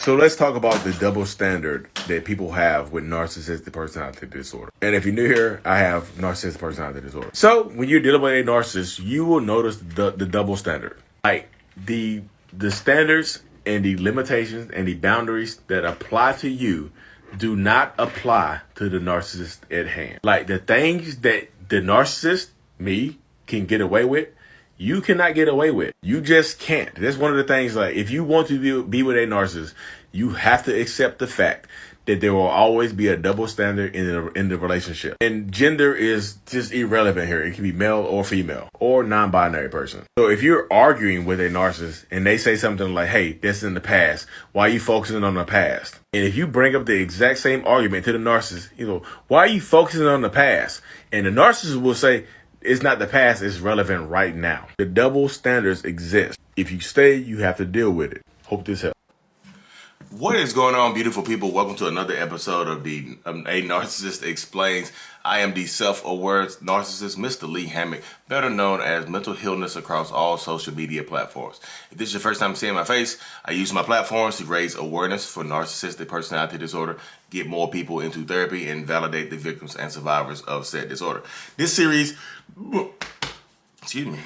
So let's talk about the double standard that people have with narcissistic personality disorder. And if you're new here, I have narcissistic personality disorder. So when you're dealing with a narcissist, you will notice the double standard. Like the standards and the limitations and the boundaries that apply to you do not apply to the narcissist at hand. Like the things that the narcissist, me, can get away with, you cannot get away with. You just can't. That's one of the things, like, if you want to be with a narcissist, you have to accept the fact that there will always be a double standard in the relationship. And gender is just irrelevant here. It can be male or female or non-binary person. So if you're arguing with a narcissist and they say something like, hey, that's in the past, why are you focusing on the past? And if you bring up the exact same argument to the narcissist, why are you focusing on the past? And the narcissist will say, it's not the past, it's relevant right now. The double standards exist. If you stay, you have to deal with it. Hope this helps. What is going on, beautiful people? Welcome to another episode of A Narcissist Explains. I am the self-aware narcissist, Mr. Lee Hammock, better known as mental illness across all social media platforms. If this is your first time seeing my face, I use my platforms to raise awareness for narcissistic personality disorder, get more people into therapy, and validate the victims and survivors of said disorder. This series,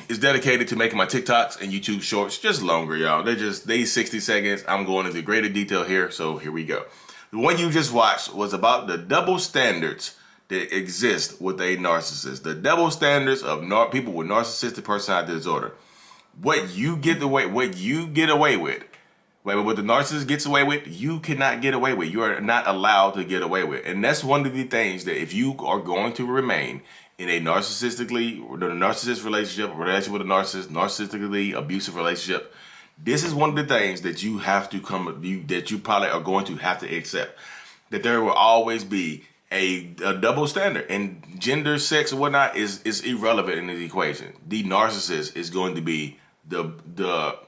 is dedicated to making my TikToks and YouTube shorts just longer, y'all. They 60 seconds. I'm going into greater detail here, so here we go. The one you just watched was about the double standards that exist with a narcissist. The double standards of people with narcissistic personality disorder. What you get away with, what the narcissist gets away with, you cannot get away with. You are not allowed to get away with. And that's one of the things that if you are going to remain in a narcissist relationship with a narcissist, narcissistically abusive relationship, this is one of the things that you have to that you probably are going to have to accept. That there will always be a double standard, and gender, sex, and whatnot is irrelevant in the equation. The narcissist is going to be the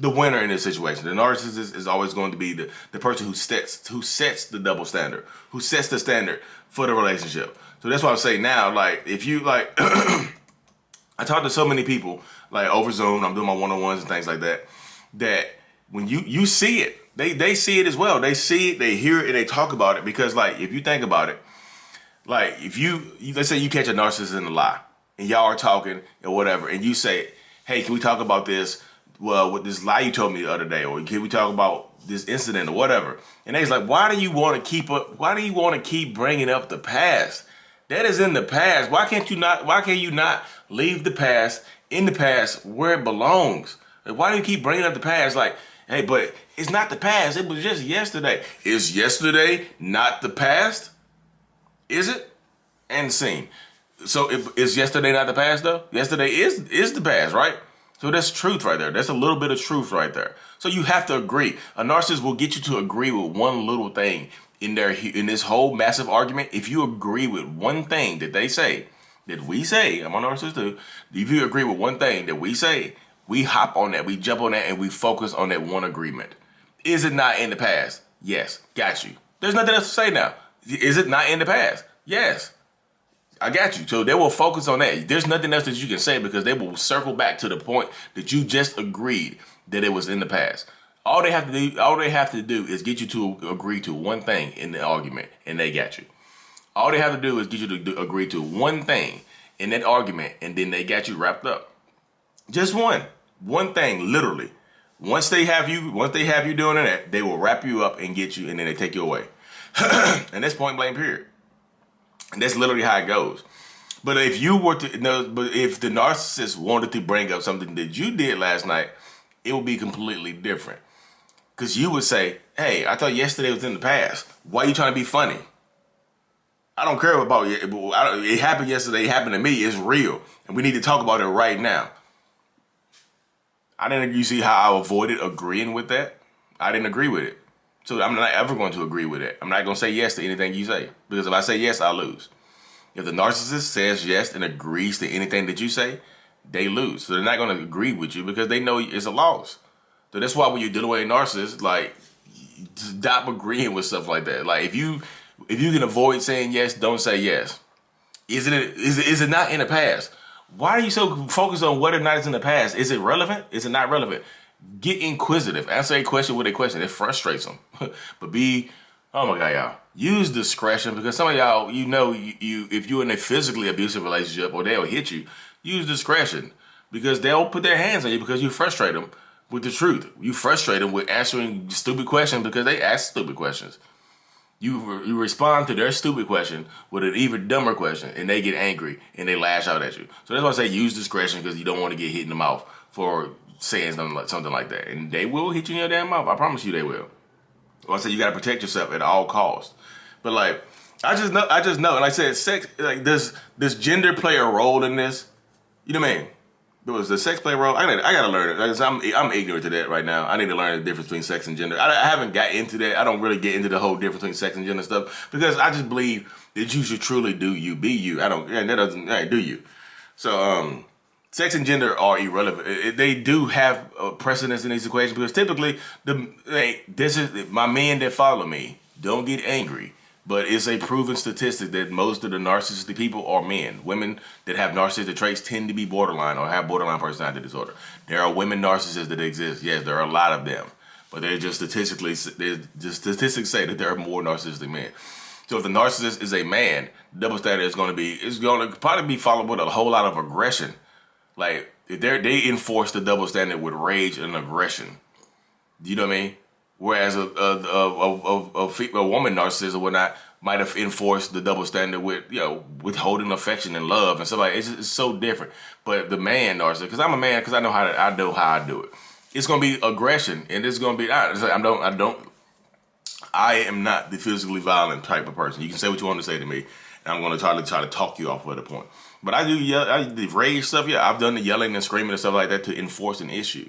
winner in this situation. The narcissist is always going to be the person who sets the double standard, who sets the standard for the relationship. So that's why I'm saying now, like, if you like, I talk to so many people like over Zoom. I'm doing my one-on-ones and things like that. That when you see it, they see it as well. They see it, they hear it, and they talk about it. Because like, if you think about it, like if you let's say you catch a narcissist in a lie, and y'all are talking or whatever, and you say, hey, can we talk about this? Well, with this lie you told me the other day, or can we talk about this incident or whatever? And they's like, why do you want to keep bringing up the past? That is in the past. Why can't you not leave the past in the past where it belongs? Like, why do you keep bringing up the past? Like, hey, but it's not the past. It was just yesterday. Is yesterday not the past? Is it? And scene. So is yesterday not the past though? Yesterday is the past, right? So that's truth right there. That's a little bit of truth right there. So you have to agree. A narcissist will get you to agree with one little thing in this whole massive argument. If you agree with one thing that they say, that we say, I'm a narcissist too. If you agree with one thing that we say, we hop on that, we jump on that, and we focus on that one agreement. Is it not in the past? Yes. Got you. There's nothing else to say now. Is it not in the past? Yes. I got you. So they will focus on that. There's nothing else that you can say because they will circle back to the point that you just agreed that it was in the past. All they have to do is get you to agree to one thing in the argument, and they got you. All they have to do is get you to agree to one thing in that argument, and then they got you wrapped up. Just one thing, literally. Once they have you doing that, they will wrap you up and get you, and then they take you away. And that's point blank period. And that's literally how it goes. But if if the narcissist wanted to bring up something that you did last night, it would be completely different. Because you would say, hey, I thought yesterday was in the past. Why are you trying to be funny? I don't care about it. It happened yesterday. It happened to me. It's real. And we need to talk about it right now. You see how I avoided agreeing with that? I didn't agree with it. So I'm not ever going to agree with it. I'm not going to say yes to anything you say. Because if I say yes, I lose. If the narcissist says yes and agrees to anything that you say, they lose. So they're not going to agree with you because they know it's a loss. So that's why when you're dealing with a narcissist, like, stop agreeing with stuff like that. Like, if you can avoid saying yes, don't say yes. Is it not in the past? Why are you so focused on whether or not it's in the past? Is it relevant? Is it not relevant? Get inquisitive. Answer a question with a question. It frustrates them. But oh my God, y'all. Use discretion, because some of y'all, you if you're in a physically abusive relationship or they'll hit you, use discretion, because they'll put their hands on you because you frustrate them with the truth. You frustrate them with answering stupid questions because they ask stupid questions. You respond to their stupid question with an even dumber question, and they get angry and they lash out at you. So that's why I say use discretion, because you don't want to get hit in the mouth for saying something like that. And they will hit you in your damn mouth. I promise you they will. Well, I say you got to protect yourself at all costs. But like, I just know. And like I said, sex, like, does gender play a role in this? You know what I mean? Does the sex play a role? I gotta learn it. I'm ignorant to that right now. I need to learn the difference between sex and gender. I haven't got into that. I don't really get into the whole difference between sex and gender stuff, because I just believe that you should truly do you, be you. That doesn't do you. So sex and gender are irrelevant. They do have precedence in these equations, because typically this is my men that follow me. Don't get angry. But it's a proven statistic that most of the narcissistic people are men. Women that have narcissistic traits tend to be borderline or have borderline personality disorder. There are women narcissists that exist. Yes, there are a lot of them. But statistics say that there are more narcissistic men. So if the narcissist is a man, double standard is going to probably be followed with a whole lot of aggression. Like, if they enforce the double standard with rage and aggression. Do you know what I mean? Whereas a woman narcissist or whatnot might have enforced the double standard with, withholding affection and love and stuff like that. It's so different. But the man narcissist, because I'm a man, because I know how I do it. It's gonna be aggression, and it's gonna be I am not the physically violent type of person. You can say what you want to say to me, and I'm gonna try to talk you off of the point. But I do rage stuff. Yeah, I've done the yelling and screaming and stuff like that to enforce an issue.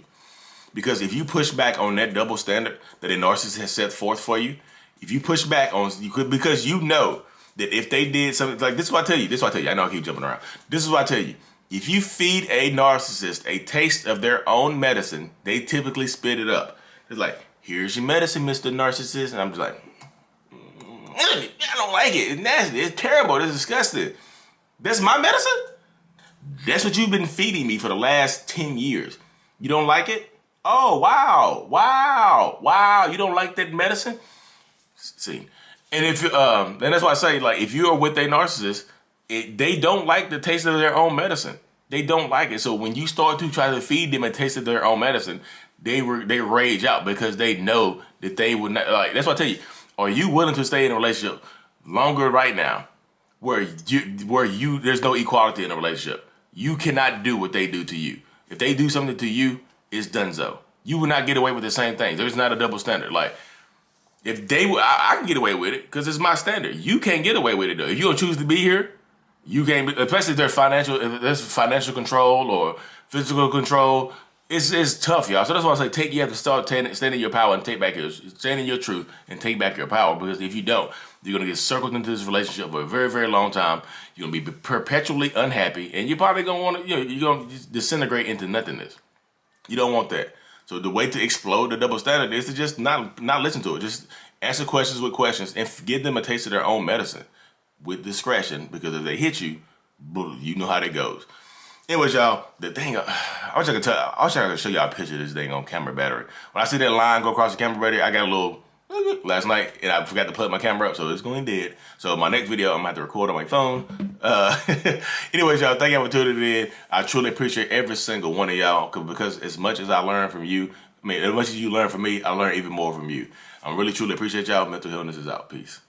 Because if you push back on that double standard that a narcissist has set forth for you, if you push back on, because you know that if they did something, like this is what I tell you, I know I keep jumping around. This is what I tell you. If you feed a narcissist a taste of their own medicine, they typically spit it up. It's like, here's your medicine, Mr. Narcissist. And I'm just like, I don't like it. It's nasty. It's terrible. It's disgusting. That's my medicine? That's what you've been feeding me for the last 10 years. You don't like it? Oh, wow. You don't like that medicine? See, and and that's why I say, like, if you're with a narcissist, they don't like the taste of their own medicine. They don't like it. So when you start to try to feed them a taste of their own medicine, they rage out, because they know that they would not, like, that's why I tell you, are you willing to stay in a relationship longer right now where there's no equality in a relationship? You cannot do what they do to you. If they do something to you, it's donezo. You will not get away with the same thing. There's not a double standard. Like, if I can get away with it because it's my standard. You can't get away with it though. If you don't choose to be here, you can't. Especially if there's financial control or physical control. It's tough, y'all. So that's why I say you have to start standing your power and stand in your truth and take back your power. Because if you don't, you're gonna get circled into this relationship for a very, very long time. You're gonna be perpetually unhappy, and you're probably gonna want to. You're gonna disintegrate into nothingness. You don't want that. So the way to explode the double standard is to just not listen to it. Just answer questions with questions and give them a taste of their own medicine with discretion, because if they hit you, you know how that goes. Anyways, y'all, the thing, I wish I could show y'all a picture of this thing on camera battery. When I see that line go across the camera battery, I got a little last night, and I forgot to plug my camera up, so it's going dead. So my next video, I'm gonna have to record on my phone. Anyways, y'all, thank y'all for tuning in. I truly appreciate every single one of y'all, because as much as I learn from you, as much as you learn from me, I learn even more from you. I really truly appreciate y'all. Mental Healness is out. Peace.